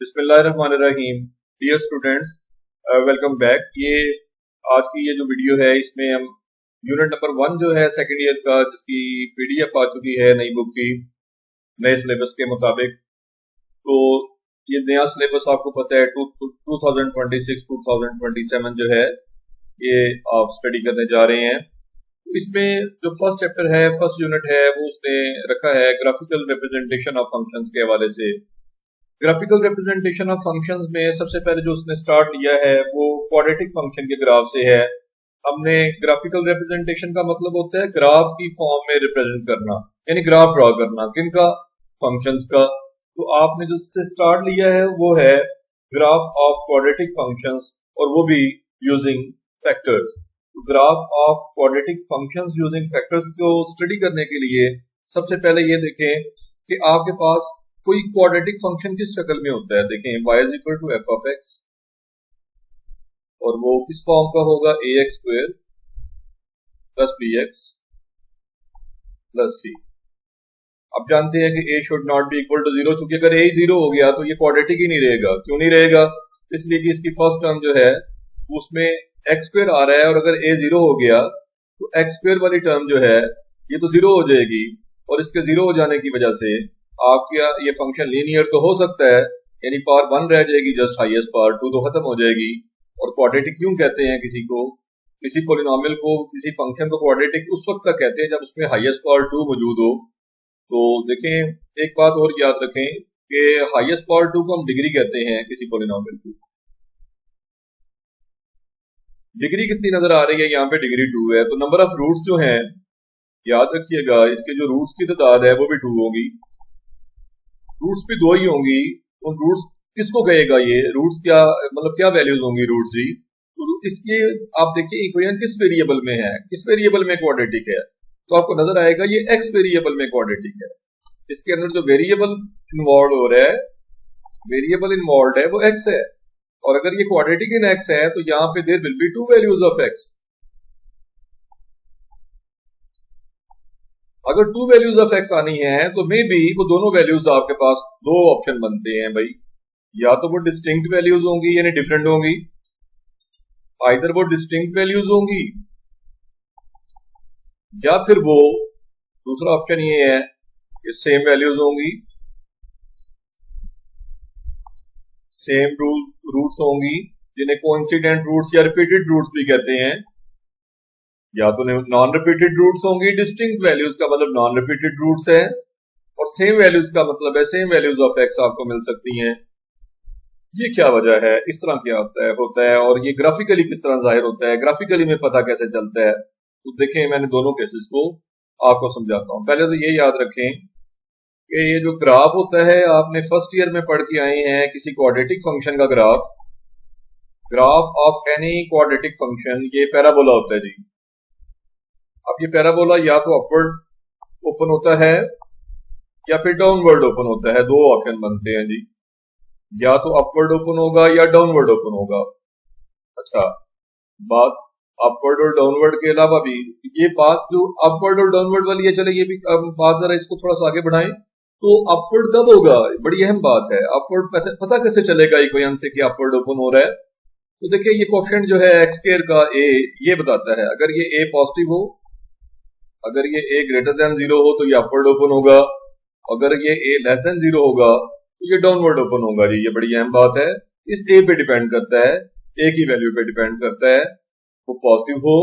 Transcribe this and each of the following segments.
बिस्मिल्लाहिर्रहमानिर्रहीम। Dear students, welcome back. आज की ये जो वीडियो है इसमें हम यूनिट नंबर 1 जो है सेकंड ईयर का, जिसकी पीडीएफ आ चुकी है नई बुक की नए सिलेबस के मुताबिक। तो ये नया सिलेबस आपको पता है 2026-2027 जो है ये आप स्टडी करने जा रहे हैं। इसमें जो फर्स्ट चैप्टर है, फर्स्ट यूनिट है, वो उसने रखा है ग्राफिकल रिप्रेजेंटेशन ऑफ फंक्शंस के हवाले से। ग्राफिकल रिप्रेजेंटेशन ऑफ फंक्शंस में सबसे पहले जो उसने स्टार्ट लिया है वो क्वाड्रेटिक फंक्शन के ग्राफ से है। हमने ग्राफिकल रिप्रेजेंटेशन का मतलब होता है ग्राफ की फॉर्म में रिप्रेजेंट करना, यानी ग्राफ ड्रॉ करना किनका, फंक्शंस का। तो आपने जो से स्टार्ट लिया है वो है ग्राफ ऑफ क्वाड्रेटिक फंक्शंस, और वो भी यूजिंग फैक्टर्स। तो graph of quadratic functions using factors को स्टडी करने के लिए सबसे पहले ये देखें कि आपके पास कोई क्वाड्रेटिक फंक्शन किस शक्ल में होता है। देखें y is equal to f of x, और वो किस फॉर्म का होगा, a x square plus b x plus c. अब जानते हैं कि a should not be equal to 0, क्योंकि अगर a 0 हो गया तो ये क्वाड्रेटिक ही नहीं रहेगा। क्यों नहीं रहेगा? इसलिए कि इसकी फर्स्ट टर्म जो है उसमें एक्स स्क्वेयर आ रहा है, और अगर a 0 हो गया तो एक्स स्क्वेयर वाली टर्म जो है ये तो 0 हो जाएगी, और इसके 0 हो जाने की वजह से आपका ये फंक्शन लीनियर तो हो सकता है, यानी पावर 1 रह जाएगी, जस्ट हाईएस्ट पावर 2 तो खत्म हो जाएगी। और क्वाड्रेटिक क्यों कहते हैं किसी पॉलिनोमियल को, किसी फंक्शन को क्वाड्रेटिक उस वक्त तक कहते हैं जब उसमें हाईएस्ट पावर 2 मौजूद हो। तो देखें एक बात और याद रखें कि हाईएस्ट पावर 2 को हम डिग्री कहते हैं किसी पॉलिनोमियल की। डिग्री कितनी नजर आ रही है यहाँ पे? डिग्री 2 है। तो नंबर ऑफ रूट्स जो हैं, याद रखिएगा, इसके जो रूट्स की तादाद है वो भी 2 होगी। रूट्स भी 2 ही होंगी। उन रूट्स किसको कहेगा? ये रूट्स क्या मतलब क्या वैल्यूज होंगी रूट्स ही? तो इसके आप देखिए इक्वेशन किस वेरिएबल में है, किस वेरिएबल में क्वाड्रेटिक है, तो आपको नजर आएगा ये एक्स वेरिएबल में क्वाड्रेटिक है। इसके अंदर जो वेरिएबल इन्वॉल्व हो रहा है, वेरिएबल इन्वॉल्व है वो एक्स है, और अगर ये क्वाड्रेटिक इन एक्स है तो यहाँ पे there will be 2 values of x. अगर 2 वैल्यूज ऑफ एक्स आनी है तो मे बी वो दोनों वैल्यूज आपके पास 2 ऑप्शन बनते हैं भाई। या तो वो डिस्टिंक्ट वैल्यूज होंगी यानी डिफरेंट होंगी, आइदर वो डिस्टिंक्ट वैल्यूज होंगी, या फिर वो दूसरा ऑप्शन ये है कि सेम वैल्यूज होंगी, सेम रूट्स होंगी, जिन्हें कोइंसिडेंट रूट्स या रिपीटेड रूट्स भी कहते हैं। या तो नॉन रिपीटेड रूट्स होंगी, डिस्टिंक्ट वैल्यूज का मतलब नॉन रिपीटेड रूट्स है, और सेम वैल्यूज का मतलब है सेम वैल्यूज ऑफ एक्स आपको मिल सकती हैं। ये क्या वजह है? इस तरह क्या होता है और ये ग्राफिकली किस तरह जाहिर होता है, ग्राफिकली में पता कैसे चलता है? तो देखें मैंने दोनों केसेस को आपको समझाता हूं। पहले तो ये याद रखें कि ये जो ग्राफ होता है, आपने फर्स्ट ईयर में पढ़ के आए हैं किसी क्वाड्रेटिक फंक्शन का graph of any quadratic function, ये पैराबोला होता है जी। अब ये पैराबोला या तो अपवर्ड ओपन होता है या फिर डाउनवर्ड ओपन होता है, 2 ऑप्शन बनते हैं जी। या तो अपवर्ड ओपन होगा या डाउनवर्ड ओपन होगा। अच्छा, बात अपवर्ड और डाउनवर्ड के अलावा भी ये बात जो अपवर्ड और डाउनवर्ड वाली है, चले ये भी बात जरा इसको थोड़ा सा आगे बढ़ाएं। तो अपवर्ड कब होगा? बड़ी अहम बात है। अपवर्ड पता कैसे चलेगा इक्वेशन से कि अपवर्ड ओपन हो रहा है? तो देखिए ये कोएफिशिएंट जो है एक्स स्क्वायर का ए, ये बताता है अगर ये ए पॉजिटिव हो, अगर ये a ग्रेटर देन 0 हो तो ये अपवर्ड ओपन होगा, अगर ये a लेस देन 0 होगा तो ये डाउनवर्ड ओपन होगा जी। ये बड़ी अहम बात है। इस a पे डिपेंड करता है, a की वैल्यू पे डिपेंड करता है। वो पॉजिटिव हो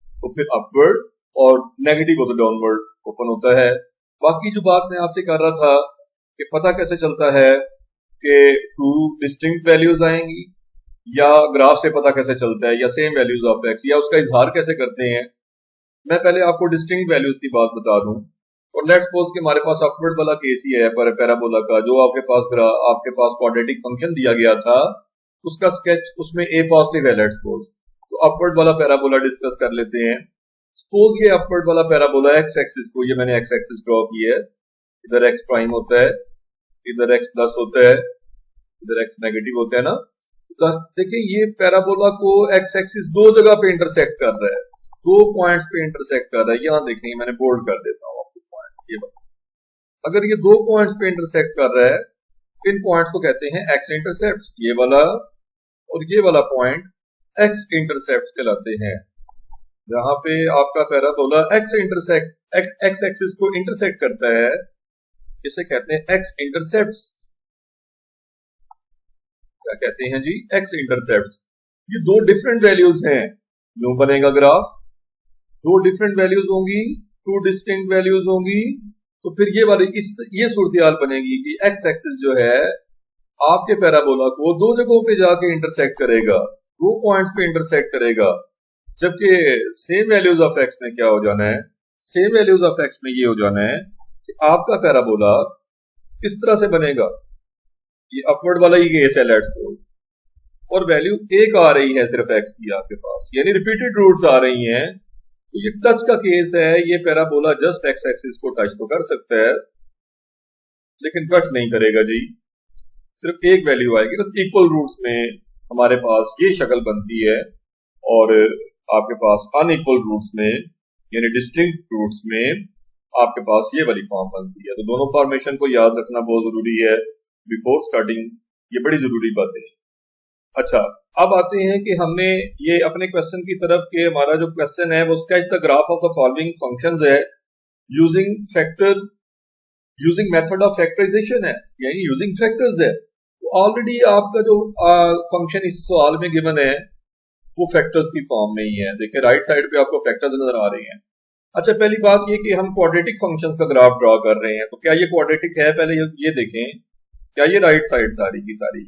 तो फिर अपवर्ड, और नेगेटिव हो तो डाउनवर्ड ओपन होता है। बाकी जो बात मैं आपसे कर रहा था कि पता कैसे चलता है कि 2 डिस्टिंक्ट वैल्यूज आएंगी, या ग्राफ से पता कैसे चलता है, या सेम वैल्यूज ऑफ एक्स, या उसका इजहार कैसे करते हैं। मैं पहले आपको डिस्टिंक्ट वैल्यूज की बात बता दूं। और लेट्स सपोज कि हमारे पास अपवर्ड वाला केस ही है पैराबोला का, जो आपके पास क्वाड्रेटिक फंक्शन दिया गया था, उसका स्केच उसमें a पॉजिटिव है लेट्स सपोज। तो अपवर्ड वाला पैराबोला डिस्कस कर लेते हैं। सपोज ये अपवर्ड वाला पैराबोला एक्स एक्सिस को, ये मैंने एक्स एक्सिस ड्रॉ की है, इधर एक्स प्राइम होता है, इधर एक्स प्लस होता है, इधर एक्स नेगेटिव होता है ना। तो देखिए ये पैराबोला को एक्स एक्सिस 2 जगह पे इंटरसेक्ट कर रहा है, 2 पॉइंट्स पे इंटरसेक्ट कर रहा है। यहां देखिए मैंने बोल्ड कर देता हूं आपको पॉइंट्स। ये अगर ये 2 पॉइंट्स पे इंटरसेक्ट कर रहा है इन पॉइंट्स को कहते हैं एक्स इंटरसेप्ट। ये वाला और ये वाला पॉइंट एक्स इंटरसेप्ट कहलाते हैं। जहां पे आपका पैराबोला एक्स एक्सिस को इंटरसेक्ट करता है, इसे कहते हैं एक्स इंटरसेप्ट। क्या कहते हैं जी? X intercept. ये दो डिफरेंट वैल्यूज हैं। यूं बनेगा ग्राफ, दो डिफरेंट वैल्यूज होंगी, टू डिस्टिंक्ट वैल्यूज होंगी। तो फिर ये वाली ये सूरत बनेगी कि एक्स एक्सिस जो है आपके पैराबोला को दो जगहों पे जाके इंटरसेक्ट करेगा, दो पॉइंट्स पे इंटरसेक्ट करेगा। जबकि सेम वैल्यूज ऑफ एक्स में क्या हो जाना है? सेम वैल्यूज ऑफ एक्स में ये हो जाना है कि आपका पैराबोला किस तरह से बनेगा, ये अपवर्ड वाला ही केस है लेट्स सपोज, और वैल्यू एक आ रही है सिर्फ एक्स की आपके पास, यानी रिपीटेड रूट्स आ रही हैं। तो ये टच का केस है, ये पैराबोला जस्ट एक्स एक्सिस को टच तो कर सकता है लेकिन कट नहीं करेगा जी, सिर्फ एक वैल्यू आएगी। तो इक्वल रूट्स में हमारे पास ये शक्ल बनती है, और आपके पास अनइक्वल रूट्स में यानी डिस्टिंक्ट रूट्स में आपके पास ये वाली फॉर्म बनती है। तो दोनों फॉर्मेशन को याद रखना बहुत जरूरी है बिफोर स्टार्टिंग, ये बड़ी जरूरी बातें हैं। अच्छा, अब आते हैं कि हमने ये अपने क्वेश्चन की तरफ के हमारा जो क्वेश्चन है वो sketch the graph of the following functions है यूजिंग मेथड ऑफ फैक्टराइजेशन है, यानी यूजिंग फैक्टर्स है। तो ऑलरेडी आपका जो फंक्शन इस सवाल में गिवन है वो फैक्टर्स की फॉर्म में ही है। देखिए राइट साइड पे आपको फैक्टर्स नजर आ रहे हैं। अच्छा, पहली बात ये कि हम क्वाड्रेटिक फंक्शंस का ग्राफ ड्रॉ कर रहे हैं, तो क्या ये क्वाड्रेटिक है? पहले ये देखें, क्या ये राइट साइड सारी की सारी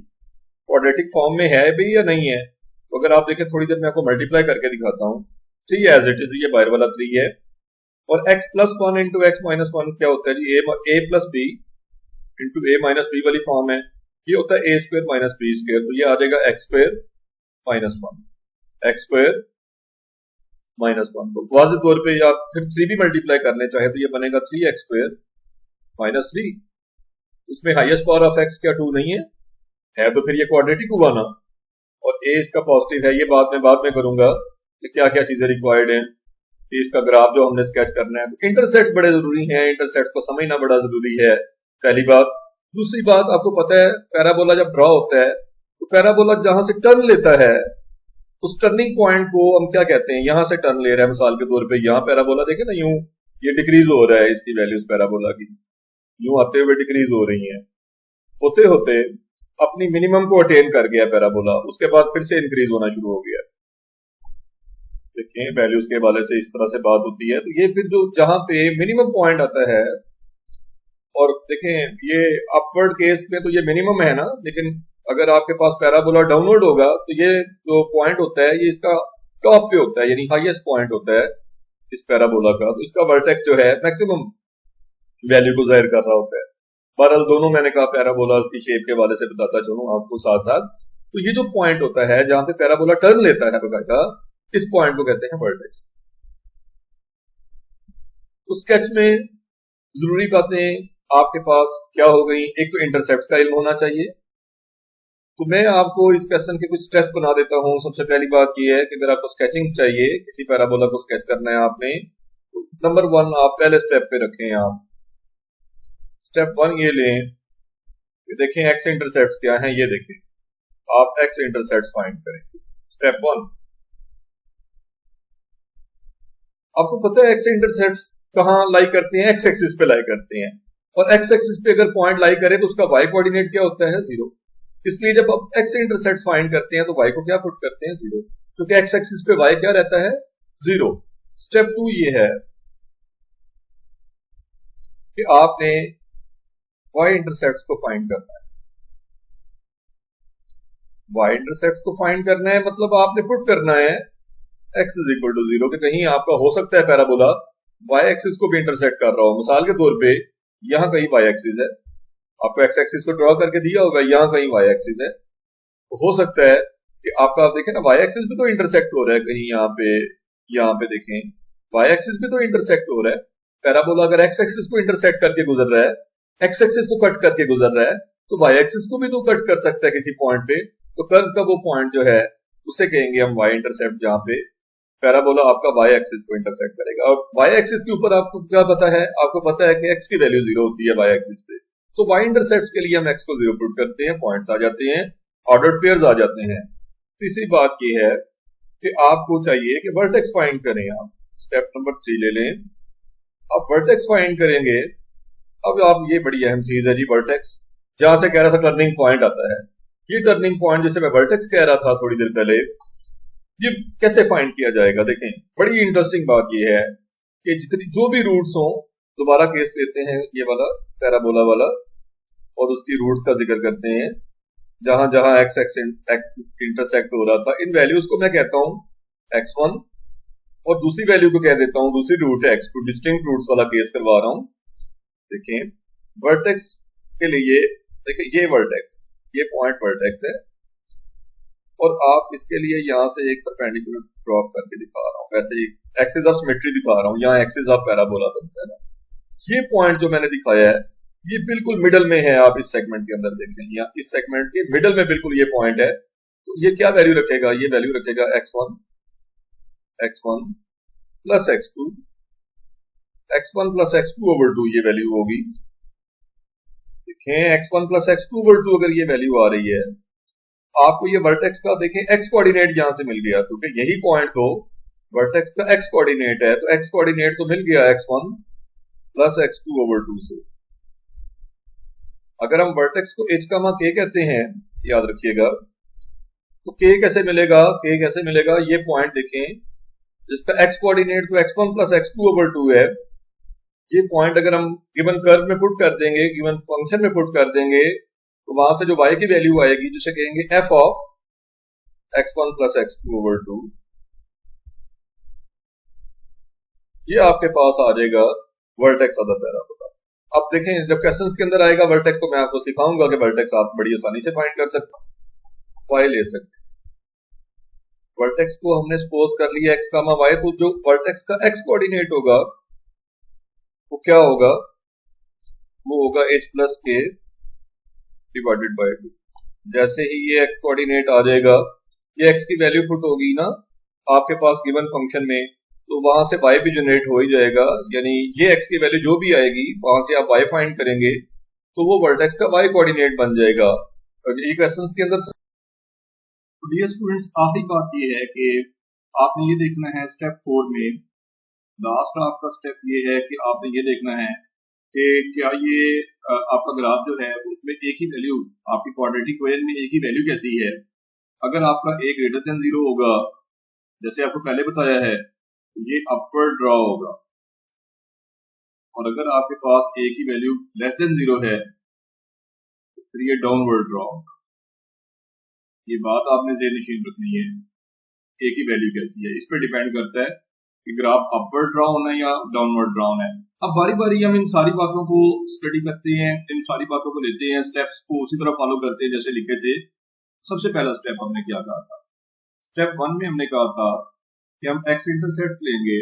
क्वाड्रेटिक फॉर्म में है भी या नहीं है? तो अगर आप देखें, थोड़ी देर में आपको मल्टीप्लाई करके दिखाता हूँ। 3 एज इट इज, ये बाहर वाला 3 है, और x plus 1 into x minus 1 क्या होता है जी? a plus B into A minus B वाली फॉर्म है। ये होता है a square minus B square, तो ये आ जाएगा x square minus 1, x square minus 1। तो वाज़िह तौर पे आप फिर 3 भी मल्टीप्लाई करने चाहे तो ये बनेगा 3x स्क्वायर माइनस 3। उसमें हाईएस्ट पावर ऑफ x क्या 2 नहीं है तो फिर ये क्वाड्रेटिक हुआ ना। और a इसका पॉजिटिव है, ये बाद में करूंगा कि क्या क्या चीजें रिक्वायर्ड हैं कि इसका ग्राफ जो हमने स्केच करना है। तो इंटरसेप्ट बड़े जरूरी हैं, इंटरसेप्ट को समझना बड़ा जरूरी है, पहली बात। दूसरी बात, आपको पता है पैराबोला जब ड्रॉ होता है तो पैराबोला जहां से टर्न लेता है उस टर्निंग पॉइंट को हम क्या कहते हैं? यहां से टर्न ले रहा है, मिसाल के तौर पे यहाँ पैराबोला देखे ना, यूं ये डिक्रीज हो रहा है, इसकी वैल्यूज पैराबोला की यूं आते हुए डिक्रीज हो रही हैं, होते होते अपनी मिनिमम को अटेन कर गया पैराबोला, उसके बाद फिर से इंक्रीज होना शुरू हो गया। देखिए वैल्यूज के हवाले से इस तरह से बात होती है। तो ये फिर जो जहां पे मिनिमम पॉइंट आता है, और देखें ये अपवर्ड केस में तो ये मिनिमम है ना, लेकिन अगर आपके पास पैराबोला डाउनवर्ड होगा तो ये जो पॉइंट होता है ये इसका टॉप पे होता है, यानी हाईएस्ट पॉइंट होता है इस पैराबोला का। तो इसका वर्टेक्स जो है मैक्सिमम वैल्यू को जाहिर कर रहा होता है। बहरहाल दोनों मैंने कहा पैराबोला की शेप के हवाले से बताता चलूं आपको साथ साथ। तो ये जो पॉइंट होता है जहां पे पैराबोला टर्न लेता है बकायदा, इस पॉइंट को कहते हैं वर्टेक्स। तो स्केच में जरूरी बातें आपके पास क्या हो गई? एक तो इंटरसेप्ट का इल्म होना चाहिए। तो मैं आपको इस क्वेश्चन के कुछ स्टेप्स बना देता हूं। सबसे पहली बात यह है कि अगर आपको स्केचिंग चाहिए, किसी पैराबोला को स्केच करना है आपने, तो नंबर 1 आप पहले स्टेप पे रखें। आप स्टेप 1 ये लें, ये देखें एक्स इंटरसेप्ट क्या है, ये देखें आप एक्स इंटरसेप्ट फाइंड करें। स्टेप 1, आपको पता है एक्स इंटरसेप्ट कहां लाई करते हैं? एक्स एक्सिस पे लाई करते हैं, और एक्स एक्सिस पे अगर पॉइंट लाई करे तो उसका वाई कोऑर्डिनेट क्या होता है? 0। इसलिए जब आप एक्स इंटरसेप्ट फाइंड करते हैं तो वाई को क्या पुट करते हैं? 0, क्योंकि एक्स एक्सिस पे वाई क्या रहता है? 0। स्टेप 2 ये है कि आपने वाई इंटरसेप्ट को फाइंड करना है। वाई इंटरसेप्ट को फाइंड करना है मतलब आपने पुट करना है x इज इक्वल टू 0, कि कहीं आपका हो सकता है पैराबोला वाई एक्सिस को भी इंटरसेक्ट कर रहा हो। मिसाल के तौर पे यहां कहीं वाई एक्सिस है, आपको एक्स एक्सिस को ड्रॉ करके दिया होगा, यहां कहीं वाई एक्सिस है, तो हो सकता है कि आपका, आप देखें ना वाई एक्सिस भी तो इंटरसेक्ट हो रहा है कहीं यहाँ पे देखें वाई एक्सिस भी तो इंटरसेक्ट हो रहा है। पैराबोला अगर एक्स एक्सिस को इंटरसेक्ट करके गुजर रहा है, एक्स एक्सिस को कट करके गुजर रहा है, तो वाई एक्सिस को भी तो कट कर सकता है किसी पॉइंट पे। तो कर्व का वो पॉइंट जो है उसे कहेंगे हम वाई इंटरसेप्ट, जहां पे पैराबोला आपका वाई एक्सिस को इंटरसेक्ट करेगा। और वाई एक्सिस के ऊपर आपको क्या पता है? आपको पता है कि एक्स की वैल्यू 0 होती है वाई एक्सिस पे, सो वाई इंटरसेप्ट के लिए हम एक्स को 0 पुट करते हैं, पॉइंट्स आ जाते हैं, ऑर्डर पेयर्स आ जाते हैं। तीसरी बात ये है कि आपको चाहिए कि वर्टेक्स फाइंड करें। आप स्टेप नंबर 3 ले लें, आप वर्टेक्स फाइंड करेंगे। अब आप ये बड़ी अहम चीज है जी, वर्टेक्स जहां से कह रहा था टर्निंग पॉइंट आता है, ये टर्निंग पॉइंट जैसे मैं वर्टेक्स कह रहा था थोड़ी देर पहले, ये कैसे फाइंड किया जाएगा? देखें, बड़ी इंटरेस्टिंग बात ये है कि जितनी जो भी रूट्स हो, दोबारा केस लेते हैं ये वाला पैराबोला वाला और उसकी रूट्स का जिक्र करते हैं, जहां जहां एक्स एक्स इंटरसेक्ट हो रहा था, इन वैल्यूज को मैं कहता हूं x1 और दूसरी वैल्यू को कह देता हूं दूसरी रूट है x2। डिस्टिंक्ट रूट्स वाला केस करवा रहा हूं। देखें, वर्टेक्स के लिए देखिए ये वर्टेक्स, ये पॉइंट वर्टेक्स है और आप इसके लिए यहां से एक परपेंडिकुलर ड्रॉप करके दिखा रहा हूं, वैसे ही एक्सिस ऑफ सिमेट्री दिखा रहा हूं, यहाँ एक्सिस ऑफ पैराबोला बनता है ना। ये पॉइंट जो मैंने दिखाया है ये बिल्कुल मिडल में है। आप इस सेगमेंट के अंदर देखें, या इस सेगमेंट के मिडल में बिल्कुल ये पॉइंट है। तो ये क्या वैल्यू रखेगा? ये वैल्यू रखेगा x1 plus x2, x1 plus x2 over 2 ये वैल्यू होगी। देखें, x1 प्लस x2 ओवर 2 अगर ये वैल्यू आ रही है, आपको ये वर्टेक्स का देखें x कोऑर्डिनेट यहां से मिल गया, क्योंकि यही पॉइंट तो वर्टेक्स का x कोऑर्डिनेट है, तो x कोऑर्डिनेट तो मिल गया x1 प्लस x2 ओवर 2 से। अगर हम वर्टेक्स को h का k कहते हैं, याद रखिएगा, तो k कैसे मिलेगा? k कैसे मिलेगा? ये पॉइंट देखें जिसका x कोऑर्डिनेट तो x1 प्लस x2 ओवर 2 है, ये पॉइंट अगर हम गिवन कर्व में पुट कर देंगे, गिवन फंक्शन में पुट कर देंगे, तो वहां से जो y की वैल्यू आएगी जिसे कहेंगे f of x1 plus x2 over 2, ये आपके पास आ जाएगा वर्टेक्स ऑफ द पैराबोला। अब देखें, जब क्वेश्चंस के अंदर आएगा वर्टेक्स, तो मैं आपको सिखाऊंगा कि वर्टेक्स आप बड़ी आसानी से फाइंड कर सकते हैं, y ले सकते हैं। वर्टेक्स को हमने सपोज कर लिया x कामा y, तो जो वर्टेक्स का x कोऑर्डिनेट होगा वो क्या होगा? वो होगा h plus k divided by 2। जैसे ही ये x कोऑर्डिनेट आ जाएगा, ये x की वैल्यू पुट होगी ना आपके पास गिवन फंक्शन में, तो वहां से y भी जनरेट हो ही जाएगा, यानी ये x की वैल्यू जो भी आएगी वहां से आप y फाइंड करेंगे तो वो वर्टेक्स का y कोऑर्डिनेट बन जाएगा। और ये क्वेश्चंस के अंदर डियर स्टूडेंट्स, आखिरी बात ये है कि आपने ये देखना है स्टेप 4 में, लास्ट आपका स्टेप ये है कि आपने ये देखना है कि क्या ये आपका ग्राफ जो है उसमें एक ही वैल्यू, आपकी क्वाड्रेटिक इक्वेशन में एक ही वैल्यू कैसी है। अगर आपका a ग्रेटर देन 0 होगा, जैसे आपको पहले बताया है, ये अपवर्ड ड्रॉ होगा, और अगर आपके पास a की वैल्यू लेस देन 0 है तो ये डाउनवर्ड ड्रॉ होगा। ये बात आपने ज़हन-नशीन रखनी है, a की वैल्यू कैसी है, इस पर डिपेंड करता है कि ग्राफ अपवर्ड ड्रॉ होना है या डाउनवर्ड ड्रॉ होना है। अब बारी बारी हम इन सारी बातों को स्टडी करते हैं, इन सारी बातों को लेते हैं, स्टेप्स को उसी तरह फॉलो करते हैं जैसे लिखे थे। सबसे पहला स्टेप हमने क्या कहा था? स्टेप 1 में हमने कहा था कि हम एक्स इंटरसेप्ट लेंगे।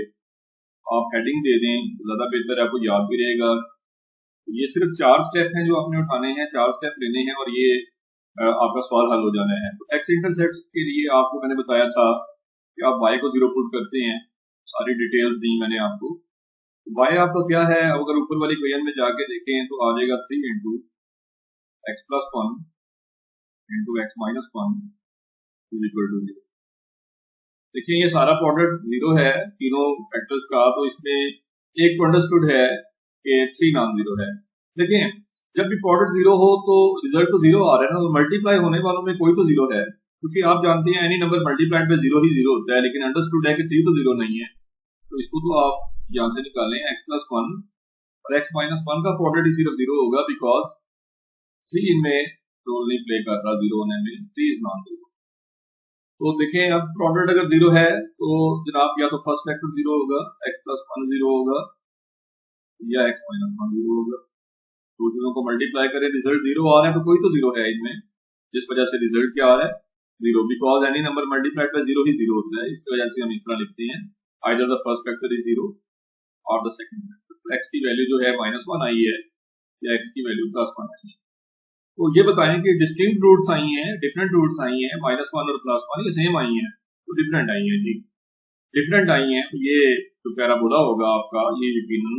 आप हेडिंग दे दें, ज्यादा बेहतर है, आपको याद भी रहेगा। ये सिर्फ 4 स्टेप हैं जो आपने उठाने हैं, 4 स्टेप लेने हैं और ये आपका सवाल हल हो जाना है। तो एक्स इंटरसेप्ट के लिए आपको मैंने बताया था कि आप y को 0 पुट करते हैं, सारी डिटेल्स दी मैंने आपको। y आपका क्या है? अगर ऊपर वाली इक्वेशन में जाके देखें तो आ जाएगा 3 into x plus 1 into x minus 1 is equal to 0। देखिए, ये सारा प्रोडक्ट 0 है तीनों फैक्टर्स का, तो इसमें एक तो अंडरस्टूड है कि 3 नॉन 0 है। देखिए, जब भी प्रोडक्ट 0 हो तो रिजल्ट तो 0 आ रहा है ना, तो मल्टीप्लाई होने वालों में कोई तो 0 है, क्योंकि आप जानते हैं एनी नंबर मल्टीप्लाइड पे 0 ही 0 होता है, लेकिन अंडरस्टूड है कि 3 तो 0 नहीं है। तो इसको तो आप यहाँ से निकालें, एक्स प्लस 1 और एक्स माइनस 1 का प्रोडक्ट ही सिर्फ 0 होगा, बिकॉज 3 इनमें रोल नहीं प्ले कर रहा 0 होने में, 3 इज नॉन 0। तो देखें, अब प्रोडक्ट अगर 0 है तो जनाब या तो फर्स्ट फैक्टर 0 होगा, एक्स प्लस 1 0 होगा, या एक्स माइनस 1 0 होगा। दो चीजों को मल्टीप्लाई करें, रिजल्ट 0 आ रहा है तो कोई तो 0 है इनमें, जिस वजह से रिजल्ट क्या आ रहा है 0, because any number multiplied by 0 ही 0 होता है। इस वजह से हम इस तरह लिखते हैं, either the first factor is 0 और द सेकंड फैक्टर। तो एक्स की वैल्यू जो है -1 आई है या एक्स की वैल्यू +1 आई है। तो ये बताएं कि डिस्टिंक्ट रूट्स आई हैं, डिफरेंट रूट्स आई हैं, -1 और +1 ये सेम आई हैं तो डिफरेंट आई हैं जी, डिफरेंट आई हैं। ये जो पैराबोला होगा आपका, ये यकीनन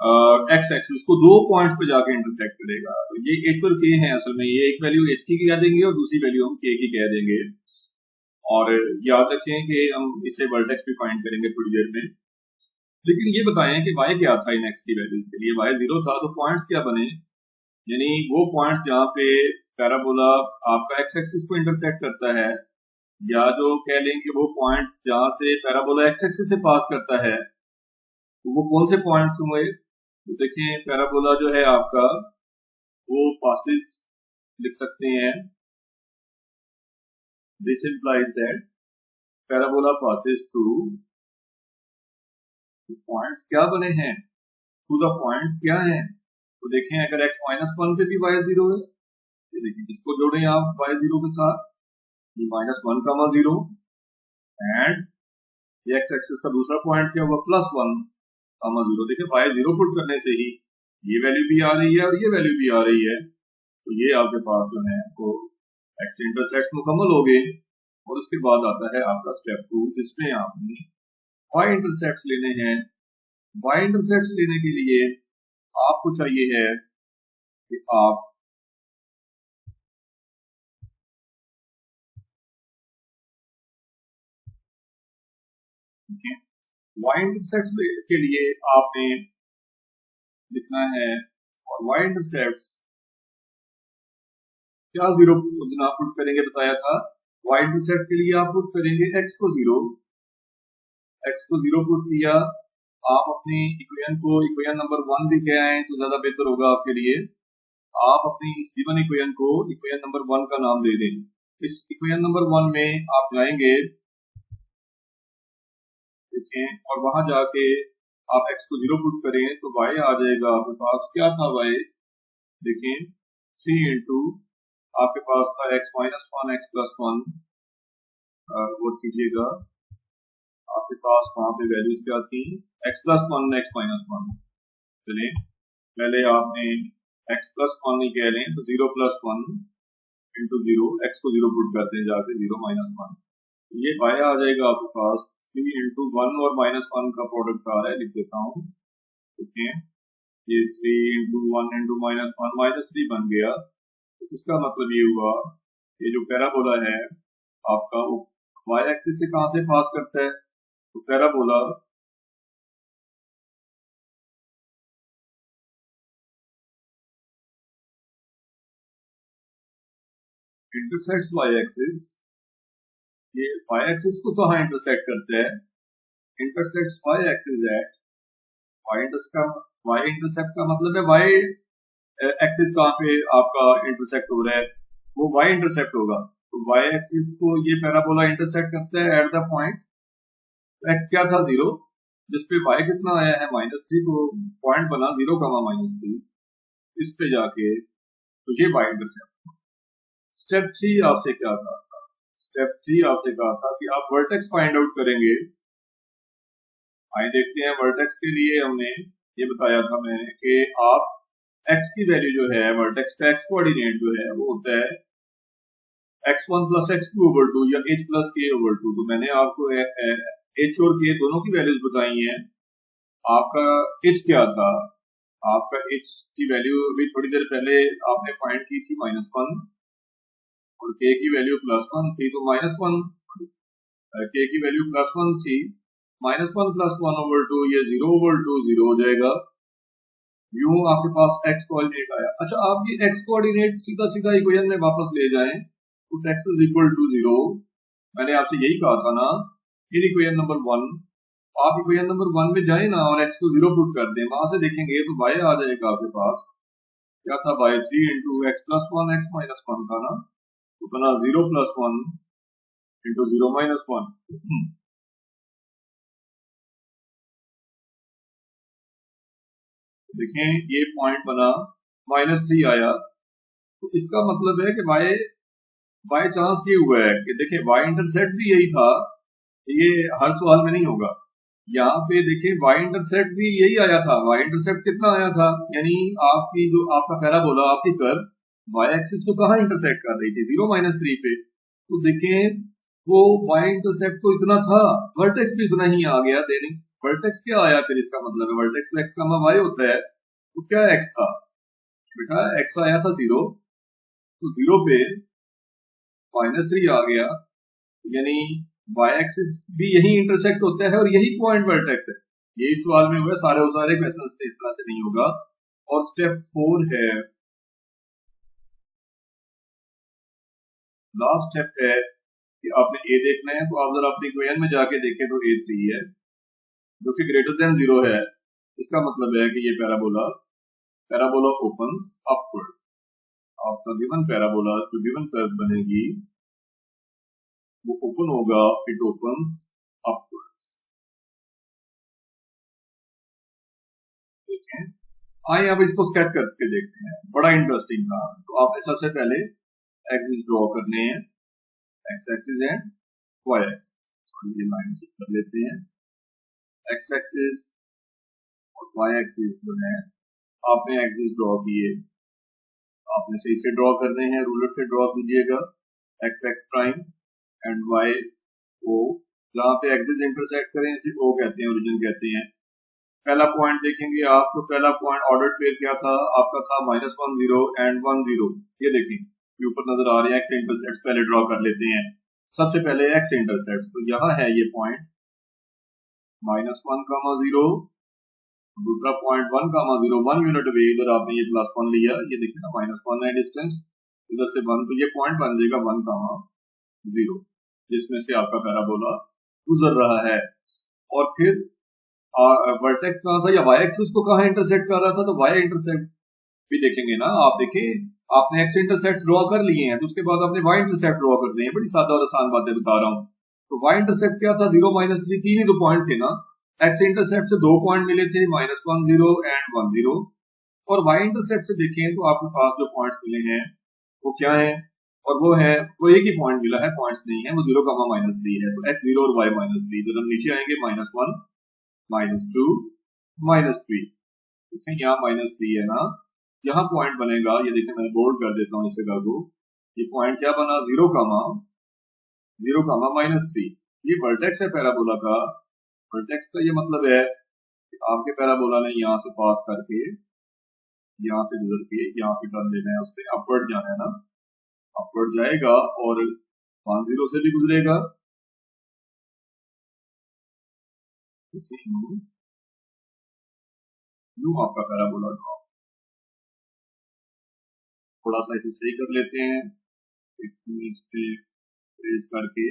एक्स एक्सिस को दो पॉइंट्स पे जाके इंटरसेक्ट करेगा। तो ये एच और के है, असल में ये एक वैल्यू एच की कह देंगे और दूसरी वैल्यू हम के की कह देंगे। और याद रखें कि हम इससे वर्टेक्स भी फाइंड करेंगे थोड़ी देर में। लेकिन ये बताएं कि वाई क्या था इन एक्स की वैल्यूज के लिए। वाई 0 था, तो पॉइंट्स क्या बने, यानी वो पॉइंट्स जहाँ पे पैराबोला आपका एक्स एक्सिस को इंटरसेक्ट करता है, या जो कह लें कि वो पॉइंट्स जहाँ से पैराबोला एक्स एक्सिस से पास करता है, तो वो कौन से पॉइंट्स हुए। तो देखें, पैराबोला जो है आपका वो पासेस लिख सकते हैं। This implies that parabola passes through points क्या बने हैं, थ्रू द पॉइंट्स क्या हैं। तो देखें, अगर x -1 पे भी y 0 है, ये देखिए इसको जोड़ें आप y 0 के साथ, ये -1, -0 एंड ये x एक्सिस का दूसरा पॉइंट क्या हुआ, +1, -0। देखिए y 0 पुट करने से ही ये वैल्यू भी आ रही है और ये वैल्यू भी आ रही है। तो ये आपके पास जो है वो x इंटरसेक्ट मुकम्मल हो गए। और उसके बाद आता है आपका स्टेप 2, जिसमें आपने y इंटरसेप्ट लेने हैं। y इंटरसेप्ट लेने के लिए आपको चाहिए है कि आप y इंटरसेप्ट के लिए आपने लिखना है, और y इंटरसेप्ट क्या 0 जनाब पुट करेंगे, बताया था y इंटरसेप्ट के लिए आप पुट करेंगे x को 0 पुट किया। आप अपनी इक्वेशन नंबर 1 भी कह आए तो ज्यादा बेहतर होगा आपके लिए। आप अपनी इस गिवन इक्वेशन को इक्वेशन नंबर 1 का नाम दे दें। इस इक्वेशन नंबर 1 में आप जाएंगे, देखें, और वहां जाके आप x को 0 पुट करें तो y आ जाएगा आपके पास। क्या था y, देखें, 3 इंटू आपके पास था x -1 x +1, वो कीजिएगा आपके पास वहां पे वैल्यूज क्या थी, x +1 x -1। चलिए पहले आपने x +1 ही कह लें, तो 0 + 1 इंटू 0, x को 0 पुट करते हैं जाके, 0 -1, ये y आ जाएगा आपके पास 3 इंटू 1 और -1 का प्रोडक्ट आ रहा है, लिख देता हूँ। देखिए ये 3 इंटू 1 इंटू -1 -3 बन गया। तो इसका मतलब ये हुआ, ये जो पैराबोला है आपका वो y एक्सिस से कहां से पास करता है, तो पैराबोला इंटरसेक्ट्स y एक्सिस, ये y एक्सिस को कहां इंटरसेक्ट करता है, intersects y axis at y intercept का मतलब है y एक्सिस कहां पे आपका इंटरसेक्ट हो रहा है, वो y इंटरसेप्ट होगा। तो y एक्सिस को ये पैराबोला इंटरसेक्ट करता है एट द पॉइंट x क्या था 0, जिसपे y कितना आया है -3, को पॉइंट बना 0, -3, इस पे जाके तो ये y इंटरसेप्ट। स्टेप 3 आपसे क्या कहा था, स्टेप 3 आपसे कहा था कि आप वर्टेक्स फाइंड आउट करेंगे। आइए देखते हैं, वर्टेक्स के लिए हमने ये बताया था मैंने कि आप x की वैल्यू जो है, वर्टेक्स का x कोऑर्डिनेट जो है वो होता है x1 + x2/2 या h + k/2। तो मैंने आपको h और k दोनों की वैल्यूज बताई हैं। आपका h क्या था, आपका h की वैल्यू अभी थोड़ी देर पहले आपने फाइंड की थी -1, और k की वैल्यू +1 थी, तो -1 k की वैल्यू +1 थी, -1 + 1/2 ये 0/2 0 हो जाएगा। यूं आपके पास x कोऑर्डिनेट आया। अच्छा, आप ये x कोऑर्डिनेट सीधा सीधा इक्वेशन में वापस ले जाएं तो x = 0। मैंने आपसे यही कहा था ना, इन इक्वेशन नंबर 1 आप इक्वेशन नंबर 1 में जाए ना और x को 0 पुट कर दें, वहां से देखेंगे तो y आ जाएगा आपके पास। क्या था y, 3 इंटू x +1 x -1 था ना, तो बना 0 + 1 इंटू 0 -1। देखें ये पॉइंट बना -3 आया, तो इसका मतलब है कि बाय चांस ये हुआ है कि देखें y इंटरसेप्ट भी यही था, ये हर सवाल में नहीं होगा। यहाँ पे देखें y इंटरसेप्ट भी यही आया था। y इंटरसेप्ट कितना आया था, यानी आपकी जो आपका पैराबोला आपकी कर्व y एक्सिस को कहाँ इंटरसेक्ट कर रही थी, 0 -3 पे। तो देखें वो y इंटरसेप्ट तो इतना था, वर्टेक्स भी इतना ही आ गया देने वर्टेक्स क्या आया फिर, इसका मतलब है वर्टेक्स में एक्स कामा वाई होता है, तो क्या एक्स था बेटा, एक्स आया था 0, तो 0 पे -3 आ गया, यानी वाई एक्सिस भी यही इंटरसेक्ट होता है और यही पॉइंट वर्टेक्स है। ये इस सवाल में हुआ, सारे क्वेश्चंस में इस तरह से नहीं होगा। और स्टेप 4 है, लास्ट स्टेप है कि आपने ए देखना है, तो आप जरा अपनी इक्वेशन में जाके देखें तो ए 3 है जो कि ग्रेटर देन 0 है। इसका मतलब है कि ये पैराबोला ओपन्स अपवर्ड। आपका गिवन पैराबोला जो गिवन कर्व बनेगी वो ओपन होगा, इट ओपन्स अपवर्ड्स। देखें, आइए अब इसको स्केच करके देखते हैं, बड़ा इंटरेस्टिंग था। तो आपने सबसे पहले एक्सिस ड्रॉ करने हैं, x axis and y axis, ये लाइन कर लेते हैं। एक्स एक्सिस और वाई एक्सिस जो है आपने एक्सिस ड्रॉ किए, आपने सही से ड्रॉ करने हैं, रूलर से ड्रॉ कीजिएगा x x prime and y O, जहां पे एक्सिस इंटरसेक्ट करें इसे ओ कहते हैं, ओरिजिन कहते हैं। पहला पॉइंट देखेंगे आप, तो पहला पॉइंट ऑर्डर पेयर क्या था आपका, था -1 0 एंड 1 0। ये देखिए ये ऊपर नजर आ रहे हैं, एक्स इंटरसेप्ट पहले ड्रॉ कर लेते हैं। सबसे पहले एक्स इंटरसेप्ट, तो यहाँ है ये पॉइंट -1 0, दूसरा पॉइंट 1 0, 1 यूनिट अवे, इधर आपने ये +1 लिया, ये देखिए ना -1 है डिस्टेंस, इधर से 1, तो ये पॉइंट बन जाएगा 1 0, जिसमें से आपका पैराबोला गुजर रहा है। और फिर वर्टेक्स कहाँ था या वाई एक्सिस को कहाँ इंटरसेक्ट कर रहा था, तो वाई इंटरसेक्ट भी देखेंगे ना। आप देखिए आपने एक्स इंटरसेप्ट ड्रॉ कर लिए हैं, तो उसके बाद आपने वाई इंटरसेप्ट ड्रॉ कर लिए हैं। बड़ी सादा और आसान बातें बता रहा हूँ। तो वाई इंटरसेप्ट क्या था, 0 -3, तीन ही तो पॉइंट थे ना। एक्स इंटरसेप्ट से 2 पॉइंट मिले थे, -1 0 एंड 1 0। और वाई इंटरसेप्ट से देखें तो आपके पास जो पॉइंट्स मिले हैं वो क्या है, और वो है, वो एक ही पॉइंट मिला है, पॉइंट्स नहीं है, वो 0 -3 है। तो x 0 और y -3, तो हम नीचे आएंगे -1 -2 -3, ठीक है, यहाँ -3 है ना, यहाँ पॉइंट बनेगा, ये देखिए मैं बोल्ड कर देता हूँ इस जगह को, ये पॉइंट क्या बना, 0 -3। ये वर्टेक्स है पैराबोला का। वर्टेक्स का ये मतलब है कि आपके पैराबोला ने यहाँ से पास करके, यहाँ से गुजर के, यहाँ से टर्न लेना है, उसके अपवर्ड जाना है ना, अपवर्ड जाएगा और 1 0 से भी गुजरेगा। यूं आपका पैराबोला ड्रॉ, थोड़ा सा इसे सही कर लेते हैं, इस पे ट्रेस करके,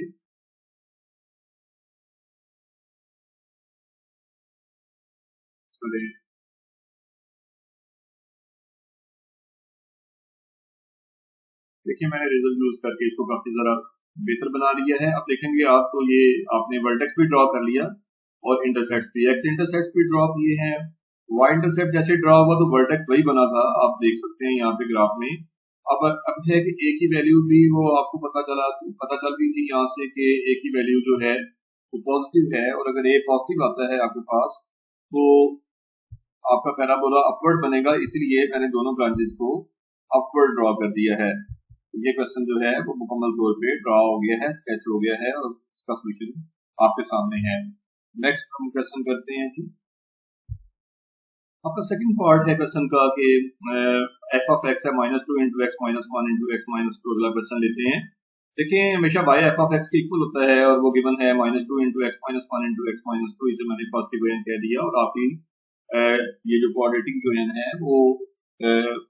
चले देखिए मैंने रिजल्ट यूज करके इसको काफी जरा बेहतर बना लिया है। अब देखेंगे आप, तो ये आपने वर्टेक्स भी ड्रॉ कर लिया और इंटरसेक्ट भी, एक्स इंटरसेक्ट भी ड्रॉ किए हैं। वाई इंटरसेप्ट जैसे ड्रॉ हुआ तो वर्टेक्स वही बना था, आप देख सकते हैं यहाँ पे ग्राफ में। अब है कि ए की वैल्यू भी वो आपको पता चल गई थी यहाँ से कि ए की वैल्यू जो है वो पॉजिटिव है, और अगर ए पॉजिटिव आता है आपके पास तो आपका पैराबोला अपवर्ड बनेगा, इसलिए मैंने दोनों ब्रांचेस को अपवर्ड ड्रॉ कर दिया है। ये क्वेश्चन जो है वो मुकम्मल तौर पे ड्रॉ हो गया है, स्केच हो गया है, और इसका सॉल्यूशन आपके सामने है। नेक्स्ट हम क्वेश्चन करते हैं कि आपका सेकंड पार्ट है क्वेश्चन का कि एफ ऑफ एक्स है -2 × x -1 × x -2। अगला क्वेश्चन लेते हैं। देखिए हमेशा बाय एफ ऑफ एक्स के इक्वल होता है, और वो गिवन है -2 × x -1 × x -2। इसे मैंने फर्स्ट इक्वेशन कह दिया, और आपकी ये जो क्वाड्रेटिक इक्वेशन है वो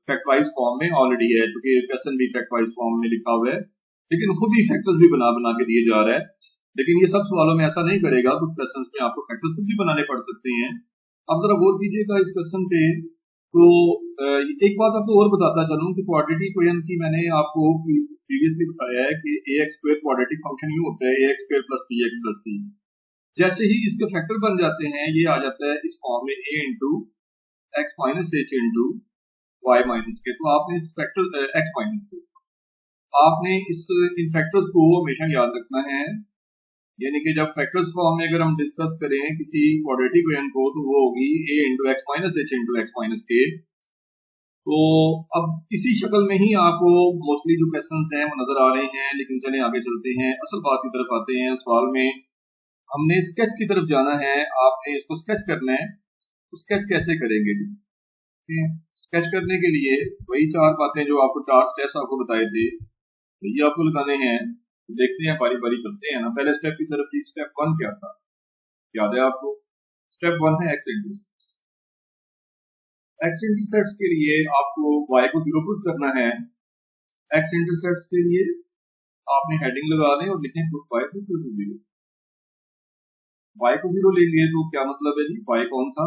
फैक्टराइज फॉर्म में ऑलरेडी है, क्योंकि क्वेश्चन भी फैक्टराइज फॉर्म में लिखा हुआ है, लेकिन खुद ही फैक्टर्स भी बना के दिए जा रहा है। लेकिन ये सब सवालों में ऐसा नहीं करेगा, कुछ क्वेश्चंस में आपको फैक्टर्स खुद भी बनाने पड़ सकते हैं। अब जरा गौर कीजिएगा इस क्वेश्चन पे। तो एक बात आपको और बताता चलूं कि क्वाड्रेटिक इक्वेशन की मैंने आपको प्रीवियसली बताया है कि ax² क्वाड्रेटिक फंक्शन यूं होता है, ax² + bx + c। जैसे ही इसके फैक्टर बन जाते हैं, ये आ जाता है इस फॉर्म में a × x - h × y - k। तो आपने इस फैक्टर x - k, आपने इन फैक्टर्स को हमेशा याद रखना है। यानी कि जब फैक्टर्स फॉर्म में अगर हम डिस्कस करें किसी क्वाड्रेटिक इक्वेशन को, तो वो होगी a × x - h × x - k। तो अब इसी शक्ल में ही आपको मोस्टली जो क्वेश्चंस हैं वो नजर आ रहे हैं, लेकिन चलें आगे चलते हैं, असल बात की तरफ आते हैं। सवाल में हमने स्केच की तरफ जाना है, आपने इसको स्केच करना है, तो स्केच कैसे करेंगे जी? स्केच करने के लिए वही 4 बातें जो आपको 4 स्टेप्स आपको बताए थे, ये आपको लगाने हैं। देखते हैं, बारी बारी चलते हैं ना। पहले स्टेप की तरफ थी, स्टेप 1 क्या था, याद है आपको? स्टेप 1 है एक्स इंटरसेप्ट्स। एक्स इंटरसेप्ट्स के लिए आपको y को 0 पुट करना है। एक्स इंटरसेप्ट्स के लिए आपने हेडिंग लगा दें और लिखें put y equal to 0। y को 0 लेंगे तो क्या मतलब है जी? y कौन सा?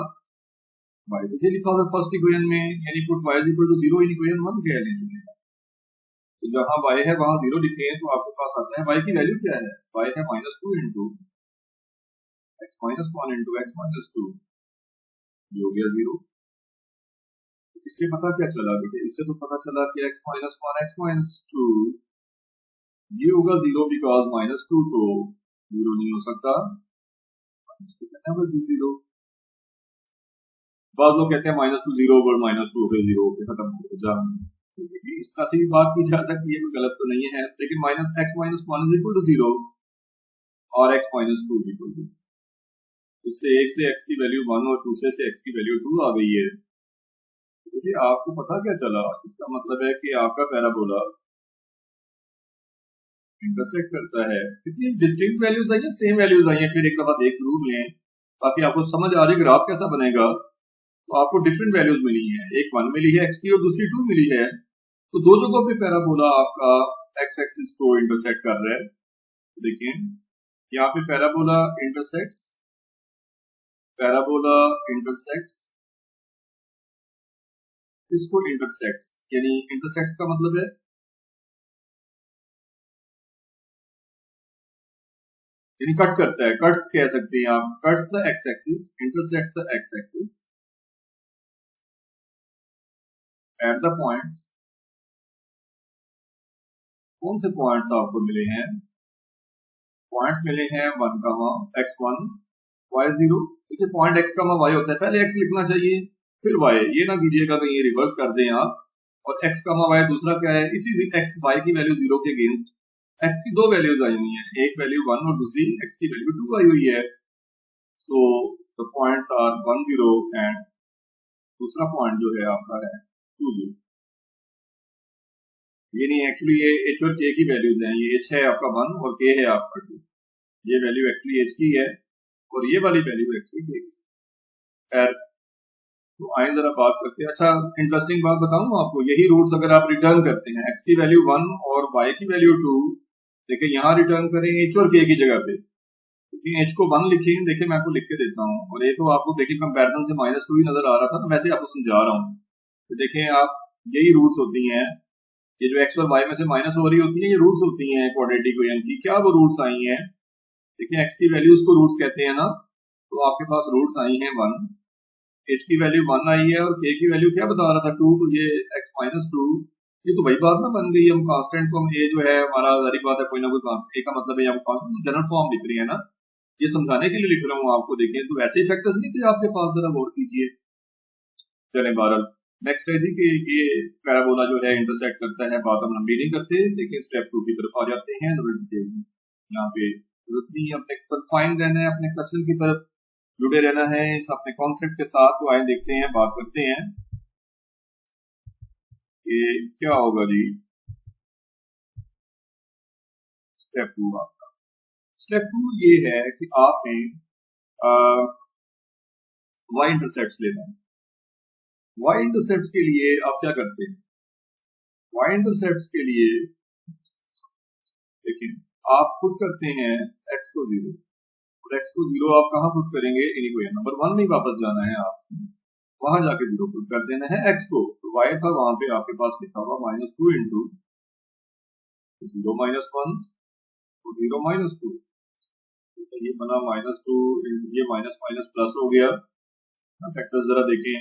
y तो ये लिखा हुआ है फर्स्ट इक्वेशन में, यानी put y equal to 0 in equation 1 कह लेंगे। तो जहां y है वहां 0 लिखे हैं, तो आपके पास आता है y की वैल्यू क्या है? y है -2 इंटू x -1 इंटू x -2, ये हो गया 0। इससे पता क्या चला बेटे? इससे तो पता चला कि x -1 x -2 ये होगा 0, बिकॉज -2 तो 0 नहीं हो सकता, -2 बाद लोग कहते हैं -2 0 ओवर -2 ओवर 0 के खत्म हो जाए। इस तरह से भी बात की जा सकती है, कोई गलत तो नहीं है, लेकिन x -1 इज इक्वल टू 0 और x -2 इज इक्वल टू, इससे एक से x की वैल्यू 1 और दूसरे से x की वैल्यू 2 आ गई है। देखिए आपको पता क्या चला? इसका मतलब है कि आपका पैराबोला इंटरसेक्ट करता है। कितनी डिस्टिंक्ट वैल्यूज आई है, सेम वैल्यूज आई है, फिर एक दफा देख जरूर लें ताकि आपको समझ आ जाए ग्राफ कैसा बनेगा। तो आपको डिफरेंट वैल्यूज मिली है, एक 1 मिली है x की और दूसरी 2 मिली है, तो दो जगहों पे पैराबोला आपका x एक्सिस को इंटरसेक्ट कर रहा है। देखिए यहाँ पे पैराबोला इंटरसेक्ट्स इसको इंटरसेक्ट्स, यानी इंटरसेक्ट्स का मतलब है यानी कट करता है, कट्स कह सकते हैं आप, cuts the x axis, intersects the x axis at the points. कौन से पॉइंट्स आपको मिले हैं? पॉइंट्स मिले हैं 1, x1 y0। देखिए पॉइंट x, y होता है, पहले x लिखना चाहिए फिर y, ये ना कीजिएगा कहीं ये रिवर्स कर दें आप। और x, y दूसरा क्या है? इसी x y की वैल्यू 0 के अगेंस्ट x की दो वैल्यूज आई हुई है, एक वैल्यू 1 और दूसरी x की वैल्यू 2 आई हुई है। So the points are 1 0 and दूसरा पॉइंट जो है आपका है 2 0। ये नहीं, एक्चुअली ये h और k की वैल्यूज हैं, ये h है आपका 1 और k है आपका 2। ये वैल्यू एक्चुअली h की है और ये वाली वैल्यू एक्चुअली k की। खैर तो आए जरा बात करते हैं। अच्छा इंटरेस्टिंग बात बताऊं आपको, यही रूट्स अगर आप रिटर्न करते हैं, x की वैल्यू 1 और y की वैल्यू 2, देखिए यहाँ रिटर्न करें h और k की जगह पे, क्योंकि h को 1 लिखें, देखिए मैं आपको लिख के देता हूँ, और ये तो आपको देखिए कंपैरिजन से -2 ही नजर आ रहा था, तो वैसे आपको समझा रहा हूँ। तो देखें आप, यही रूट्स होती हैं, ये जो x और y में से माइनस हो रही होती है, ये रूट्स होती हैं क्वाड्रेटिक इक्वेशन की। क्या वो रूट्स आई हैं? देखिए x की वैल्यूज को रूट्स कहते हैं ना, तो आपके पास रूट्स आई हैं 1, h की वैल्यू 1 आई है और k की वैल्यू क्या बता रहा था 2, तो ये x -2, ये तो वही बात ना बन गई। हम कांस्टेंट को, हम a जो है हमारा जारी बात है कोई ना कोई कांस्टेंट, a का मतलब है हम कांस्टेंट जनरल फॉर्म लिख रही है ना, ये समझाने के लिए लिख रहा हूँ आपको। देखें तो ऐसे फैक्टर्स नहीं थे आपके पास, जरा गौर कीजिए। चलें बहरहाल नेक्स्ट है जी कि ये पैराबोला जो है इंटरसेक्ट करता है, बात हम लंबी नहीं करते। देखिए स्टेप 2 की तरफ आ जाते हैं। यहाँ पे अपने कन्फाइन रहना है, अपने क्वेश्चन की तरफ जुड़े रहना है, इस अपने कॉन्सेप्ट के साथ। तो आए देखते हैं, बात करते हैं कि क्या होगा जी स्टेप 2 आपका। स्टेप 2 ये है कि आपने y इंटरसेप्ट्स लेना है। y इंटरसेप्ट्स के लिए आप क्या करते हैं? y इंटरसेप्ट्स के लिए देखिए आप पुट करते हैं x को 0, और x को 0 आप कहाँ पुट करेंगे? इन इक्वेशन नंबर 1 में वापस जाना है, आप वहां जाके 0 पुट कर देना है x को। तो y था वहां पे आपके पास लिखा हुआ -2 इंटू 0 -1 तो 0 -2, ये बना -2, ये माइनस माइनस प्लस हो गया। फैक्टर्स जरा देखें,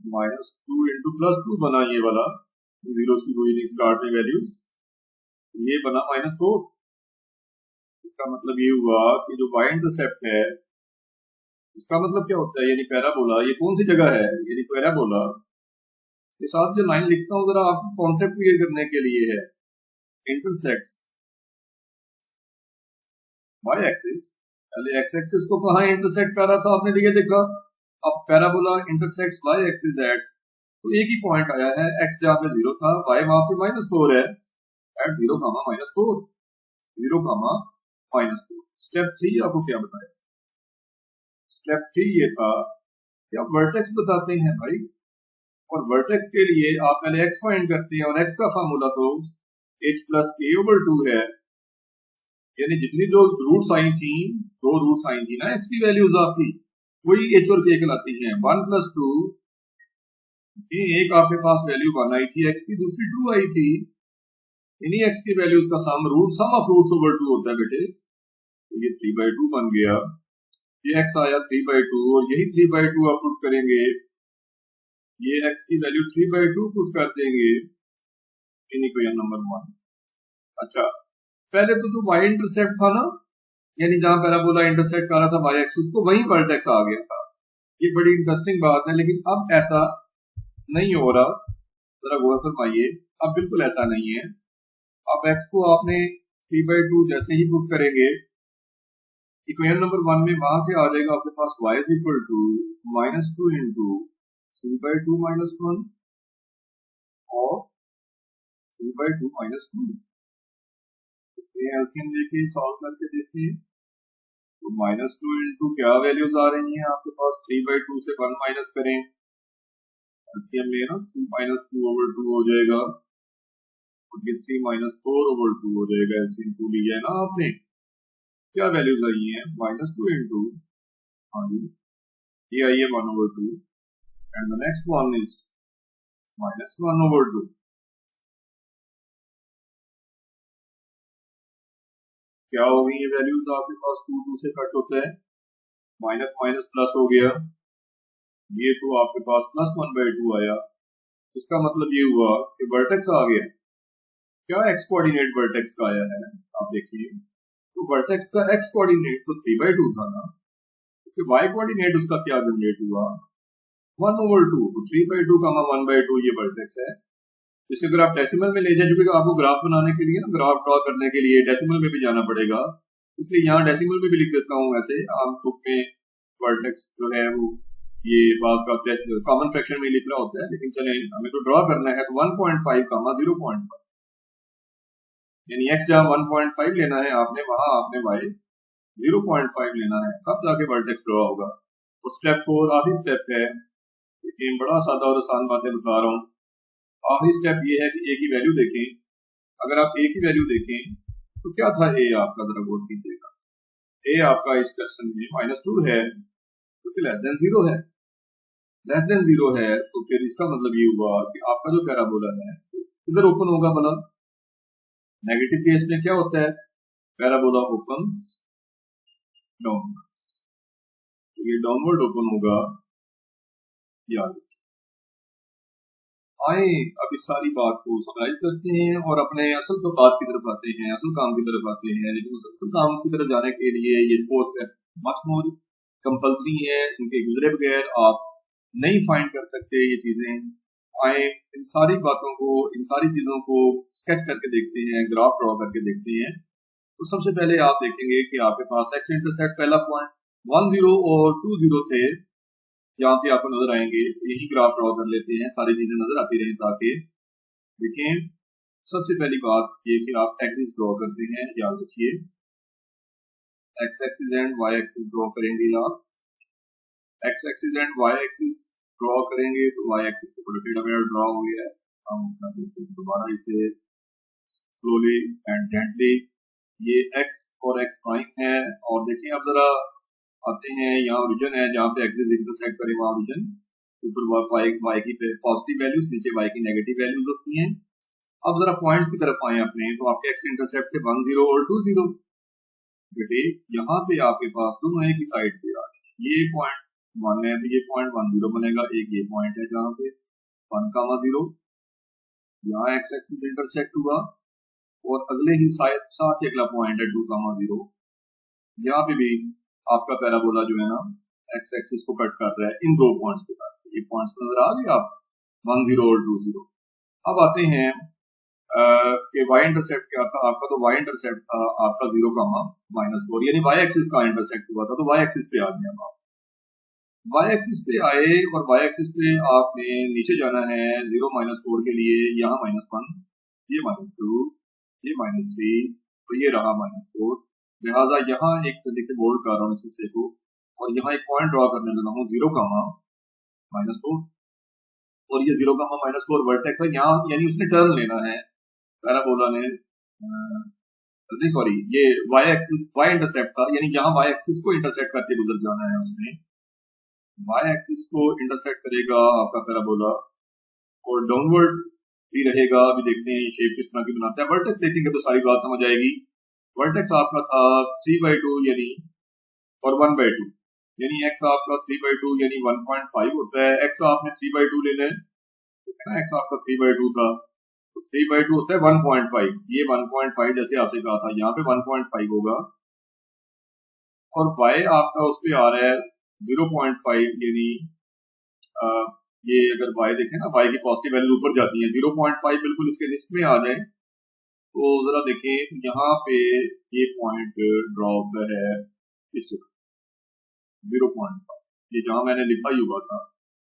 -2 इंटू +2 बना ये वाला, जीरो की कोई नहीं स्टार्ट में वैल्यूज, ये बना -4। इसका मतलब ये हुआ कि जो y इंटरसेप्ट है, इसका मतलब क्या होता है? यानी पैराबोला, ये कौन सी जगह है? यानी पैराबोला के साथ जो लाइन लिखता हूं जरा आपको कॉन्सेप्ट क्लियर करने के लिए है, इंटरसेक्ट्स y एक्सिस पहले एक्स एक्सिस को कहाँ इंटरसेक्ट कर रहा था आपने ये देखा, अब parabola intersects y axis at, तो एक ही पॉइंट आया है, एक्स जहाँ पे 0 था, वाई वहां पे -4 है, एट 0, -4, 0, -4। स्टेप 3 आपको क्या बताया? स्टेप 3 ये था कि आप वर्टेक्स बताते हैं भाई, और वर्टेक्स के लिए आप पहले एक्स फाइंड करते हैं, और एक्स का फार्मूला तो h + k/2 है, यानी जितनी जो रूट्स आई थी, 2 रूट्स आई थी ना एक्स की वैल्यूज आपकी, वही h और k कहलाती हैं। 1 + 2, एक आपके पास वैल्यू 1 आई थी एक्स की, दूसरी 2 आई थी, इन्हीं एक्स की वैल्यूज का सम ऑफ रूट्स ओवर 2 होता है बेटे। तो ये 3/2 बन गया, ये एक्स आया 3/2, और यही 3/2 आप पुट करेंगे, ये एक्स की वैल्यू 3/2 पुट कर देंगे इन इक्वेशन नंबर 1। अच्छा, पहले तो जो वाई इंटरसेप्ट था ना, यानी जहां पैराबोला इंटरसेक्ट कर रहा था वाई एक्सिस को, वहीं वर्टेक्स आ गया था। ये बड़ी इंटरेस्टिंग बात है, लेकिन अब ऐसा नहीं हो रहा, जरा गौर फरमाइए, अब बिल्कुल ऐसा नहीं है। अब एक्स को आपने 3/2 जैसे ही पुट करेंगे, इक्वेशन नंबर 1 में वहां से आ जाएगा आपके पास y = -2 इंटू 3/2 - 1 और 3/2 - 2। एलसीएम देखिए, सॉल्व करके देखिए, तो -2 इंटू क्या वैल्यूज आ रही हैं आपके पास, 3/2 से 1 माइनस करें, एलसीएम में ना 3 - 2/2 हो जाएगा, और ये 3 - 4/2 हो जाएगा। एलसीएम 2 लिया है ना आपने, क्या वैल्यूज आई हैं, -2 इंटू, हाँ जी, ये आई है 1/2, and the next one is -1/2। क्या हो गई ये वैल्यूज आपके पास, 2 से कट होता है, माइनस माइनस प्लस हो गया, ये तो आपके पास +1/2 आया। इसका मतलब ये हुआ कि वर्टेक्स आ गया। क्या एक्स कोऑर्डिनेट वर्टेक्स का आया है, आप देखिए, तो वर्टेक्स का एक्स कोऑर्डिनेट तो 3/2 था ना, तो वाई कोऑर्डिनेट उसका क्या जनरेट हुआ, 1/2, तो 3/2, 1/2 ये वर्टेक्स है। इसे अगर आप डेसिमल में ले जाए, क्योंकि आपको ग्राफ बनाने के लिए, ग्राफ ड्रॉ करने के लिए डेसिमल में भी जाना पड़ेगा, इसलिए यहाँ डेसिमल में भी लिख देता हूँ। ऐसे आम बुक में वर्टेक्स जो है वो ये बात का कॉमन फ्रैक्शन में लिख रहा होता है, लेकिन चले हमें तो ड्रॉ करना है, तो 1.5, 0.5, यानी एक्स जहाँ 1.5 लेना है आपने, वहां आपने वाई 0.5 लेना है, तब जाके वर्टेक्स ड्रॉ होगा। तो स्टेप 4 आखिरी स्टेप है, लेकिन बड़ा सादा और आसान बातें बता रहा हूँ। आखिरी स्टेप ये है कि ए की वैल्यू देखें। अगर आप ए की वैल्यू देखें तो क्या था ए आपका, जरा गौर कीजिएगा, ए आपका इस क्वेश्चन में -2 है, तो फिर <0 है, <0 है, तो फिर इसका मतलब ये हुआ कि आपका जो पैराबोला है इधर ओपन होगा। भला नेगेटिव केस में क्या होता है, पैराबोला ओपन्स डाउनवर्ड्स, तो ये डाउनवर्ड ओपन होगा, याद। आए अब इस सारी बात को समराइज करते हैं और अपने असल तो बात की तरफ आते हैं, असल काम की तरफ आते हैं। लेकिन उस असल काम की तरफ जाने के लिए ये four step much more compulsory है, इनके गुजरे बगैर आप नहीं फाइंड कर सकते ये चीजें। आए इन सारी बातों को, इन सारी चीजों को स्केच करके देखते हैं, ग्राफ ड्रॉ करके देखते हैं। तो सबसे पहले आप देखेंगे कि आपके पास एक्स इंटरसेप्ट पहला पॉइंट 10 और 20 थे, यहाँ पे आपको नजर आएंगे। यही ग्राफ ड्रॉ कर लेते हैं, सारी चीजें नजर आती रही ताकि देखें। सबसे पहली बात ये कि आप एक्सिस ड्रॉ करते हैं, याद रखिए x axis and y axis draw करेंगे। आप x axis and y axis draw करेंगे तो वाई एक्सिस को टेढ़ा मेढ़ा ड्रॉ हो गया है। हम दोबारा इसे स्लोली एंड जेंटली, ये एक्स और एक्स प्राइम है, और देखिए अब जरा आते हैं, यहाँ ओरिजिन है जहाँ पे एक्सिस इंटरसेक्ट करे, वहाँ ओरिजिन, ऊपर वाई की पॉजिटिव वैल्यूज, नीचे वाई की नेगेटिव वैल्यूज होती हैं। अब जरा पॉइंट्स की तरफ आए अपने, तो आपके एक्स इंटरसेप्ट से 10 और 20 बेटे, यहाँ पे आपके पास दोनों एक ही साइड पे आ रहे हैं। ये पॉइंट 1 है तो ये पॉइंट 10 बनेगा, एक ये पॉइंट है जहाँ पे 1, 0, यहाँ एक्स एक्सिस इंटरसेक्ट हुआ, और अगले ही साथ अगला पॉइंट है 2, 0, यहाँ पे भी आपका पैराबोला जो है ना एक्स एक्सिस को कट कर रहा है इन दो पॉइंट्स के साथ। ये पॉइंट्स नजर आ गए आप 10 और 20। अब आते हैं कि वाई इंटरसेप्ट क्या था आपका, तो वाई इंटरसेप्ट था आपका 0, -4, यानी वाई एक्सिस का इंटरसेक्ट हुआ था, तो वाई एक्सिस पे आ गया आप। वाई एक्सिस पे आए और वाई एक्सिस पे आपने नीचे जाना है 0, -4 के लिए, यहाँ -1, ये -2, ये -3, तो ये रहा -4। लिहाजा यहाँ एक देखिए बोल्ड कर रहा हूँ इस हिस्से को, और यहाँ एक पॉइंट ड्रॉ करने लगा हूँ 0, -4, और ये 0, -4 वर्टेक्स है यहाँ, यानी उसने टर्न लेना है पैराबोला ने, नहीं सॉरी, ये वाई एक्सिस वाई इंटरसेप्ट था, यानी यहाँ वाई एक्सिस को इंटरसेप्ट करके गुजर जाना है उसने। वाई एक्सिस को इंटरसेक्ट करेगा आपका पैराबोला, और डाउनवर्ड भी रहेगा। अभी देखते हैं शेप किस तरह की बनाता है। वर्टेक्स देखेंगे तो सारी बात समझ आएगी। वर्टेक्स आपका था 3/2 यानी, और 1/2 यानी x आपका 3/2 यानी 1.5 होता है। x आपने 3/2 लेना है, ठीक है ना, x आपका 3/2 था, तो 3/2 होता है 1.5, ये 1.5 जैसे आपसे कहा था, यहाँ पे 1.5 होगा, और y आपका उस पर आ रहा है 0.5, यानी ये अगर y देखें ना, y की पॉजिटिव वैल्यू ऊपर जाती है, 0.5 बिल्कुल इसके लिस्ट में आ जाए तो जरा देखें यहाँ पे ये पॉइंट ड्रॉ होता है इस 0.5, ये जहां मैंने लिखा ही हुआ था,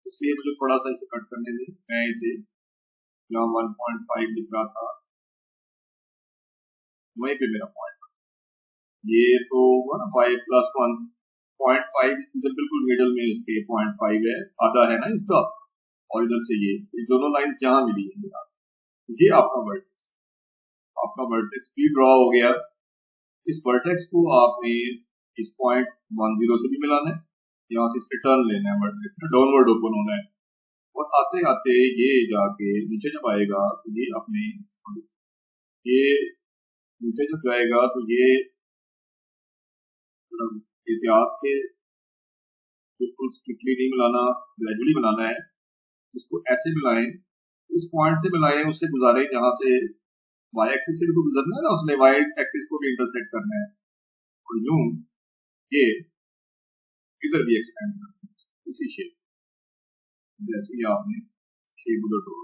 इसलिए मुझे थोड़ा सा इसे कट करने दें। मैं इसे जहाँ 1.5 लिख रहा था वहीं पे मेरा पॉइंट, ये तो हुआ ना y+1, 0.5 इधर बिल्कुल मिडल में इसके 0.5 है, आधा है ना इसका, और इधर से ये दोनों लाइंस यहाँ मिली है, ये आपका वर्टेक्स, आपका वर्टेक्स भी ड्रॉ हो गया। इस वर्टेक्स को आपने इस पॉइंट 10 से भी मिलाना है, यहाँ से इसके टर्न लेना है, वर्टेक्स में डाउनवर्ड ओपन होना है, और आते आते ये जाके नीचे जब आएगा तो ये अपने, ये नीचे जब जाएगा तो ये एहतियात से बिल्कुल स्ट्रिक्टली नहीं मिलाना, ग्रेजुअली बनाना है। इसको ऐसे मिलाएं, इस पॉइंट से मिलाएं, उससे गुजारें जहां से वाई एक्सिस से भी गुजरना है ना, उसने वाई एक्सिस को भी इंटरसेक्ट करना है, और यूं ये इधर भी एक्सपेंड करना है इसी शेप, जैसे ही आपने शेप उधर ड्रॉ,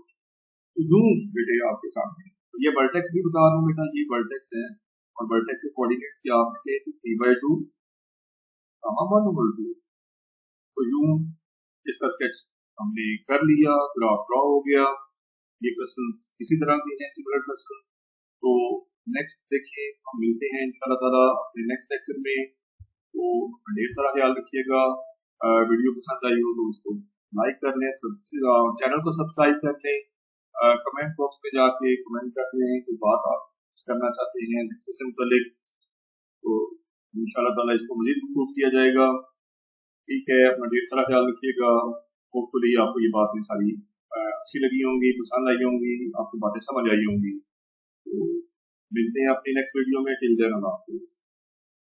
तो यूं बेटे आपके सामने, तो ये वर्टेक्स भी बता रहा हूँ बेटा, ये वर्टेक्स है, और वर्टेक्स के कोऑर्डिनेट्स क्या आपके 3/2, 1/2, तो यूं इसका स्केच हमने कर लिया, ग्राफ ड्रॉ हो गया। ये क्वेश्चन इसी तरह के हैं, सिमिलर क्वेश्चन। तो नेक्स्ट देखिए, हम मिलते हैं इंशाल्लाह ताला अपने नेक्स्ट लेक्चर में। तो ढेर सारा ख्याल रखिएगा। वीडियो पसंद आई हो तो उसको लाइक कर लें, चैनल को सब्सक्राइब कर लें, कमेंट बॉक्स में जाके कमेंट कर लें कोई बात आप करना चाहते हैं लेक्चर से मुतालिक, तो इंशाल्लाह ताला इसको मजीद इम्प्रूव किया जाएगा। ठीक है, अपना ढेर सारा ख्याल रखिएगा। होपफुली आपको ये बातें सारी अच्छी लगी होंगी, पसंद आई होंगी, आपको बातें समझ आई होंगी। तो मिलते हैं अपनी नेक्स्ट वीडियो में। टिल देन अल्लाह हाफिज़।